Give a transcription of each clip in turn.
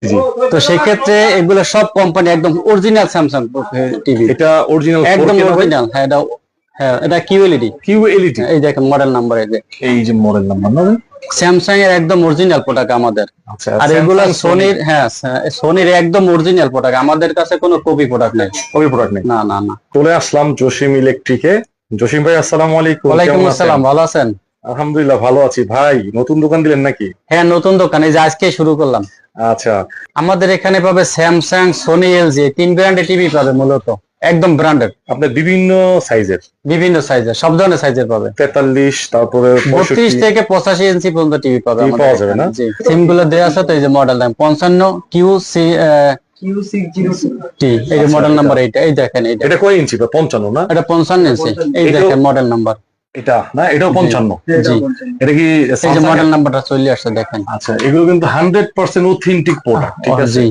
জি। তো সেই ক্ষেত্রে এগুলো সব কোম্পানি একদম অরিজিনাল স্যামসাং টিভি, এটা অরিজিনাল একদম অরিজিনাল। হ্যাঁ এটা কিউএলইডি। কিউএলইডি। এই দেখেন মডেল নাম্বার, এই যে এই যে মডেল নাম্বার না? স্যামসাং এর একদম অরিজিনাল প্রোডাক্ট আমাদের। আচ্ছা, আর এগুলা Samsung, সোনির, হ্যাঁ সোনির একদম অরিজিনাল প্রোডাক্ট, আমাদের কাছে কোনো কপি প্রোডাক্ট নেই। ওই প্রোডাক্ট নেই। না না না। চলে আসলাম জসিম ইলেকট্রিকে। জসিম ভাই আসসালামু আলাইকুম। ওয়ালাইকুম কেমন আছেন? আসসালাম, ভালো আছেন? আলহামদুলিল্লাহ ভালো আছি। ভাই নতুন দোকান দিলেন নাকি? হ্যাঁ নতুন দোকান, এই যে আজকে শুরু করলাম। আচ্ছা, আমাদের এখানে পাবে স্যামসাং, সোনি, এলজি, তিন ব্র্যান্ডের টিভি পাবে মূলত, একদম ব্র্যান্ডেড। আপনার বিভিন্ন সাইজের, বিভিন্ন সাইজের, সব ধরনের সাইজের পাবে। 43 তারপরে 32 থেকে 85 ইঞ্চি পর্যন্ত টিভি পাবে টিভি আমাদের পাওয়া যাবে এখানে। না? জি, সিম গুলো দেওয়া আছে তো, এই যে মডেল নাম 55 QC টি, এই যে আচ্ছা, মডেল এটা- নাম্বার এইটা, এই দেখেন এইটা। এটা কয় ইঞ্চি? 55 না? এটা 55 ইঞ্চি, এই এটাও- দেখেন মডেল নাম্বার। এটা না, এটাও 55। জি, এটা কি এই যে Samsung মডেল এর? নাম্বারটা চলে আসছে দেখেন। আচ্ছা, এগুলো কিন্তু 100% অথেন্টিক প্রোডাক্ট, ঠিক আছে? জি,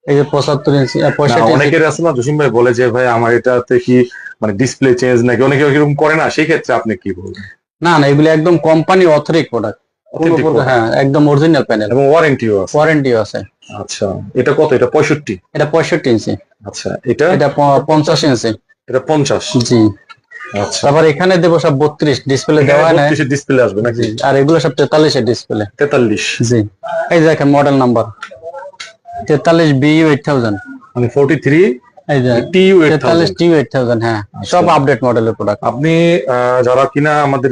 এই যে 75 ইঞ্চি, না, 65 ইঞ্চি। অনেকের আছে না, জসিম ভাই বলে যে ভাই আমার এটাতে কি মানে ডিসপ্লে চেঞ্জ নাকি, অনেকে এরকম করে না, সেই ক্ষেত্রে আপনি কি বলবেন? না না, এগুলো একদম কোম্পানি অথরিক প্রোডাক্ট। Authentic product। হ্যাঁ একদম অরিজিনাল প্যানেল, এবং ওয়ারেন্টিও আছে। ওয়ারেন্টিও আছে। আচ্ছা, এটা কত? এটা 65। এটা 65 ইঞ্চি, আচ্ছা, এটা এটা 50 ইঞ্চি। এটা 50। জি, আচ্ছা, তারপর এখানে দেবো সব 32 ডিসপ্লে দেওয়া হয় না। 32 ডিসপ্লে আসবে নাকি? জি, আর এগুলো সব 43 এর ডিসপ্লে। 43 জি, এই যে দেখেন মডেল নাম্বার 43 BU 8000। মানে 43 এই যে TU 43 TU 8000। হ্যাঁ সব আপডেট মডেলের প্রোডাক্ট। আপনি যারা কিনা আমাদের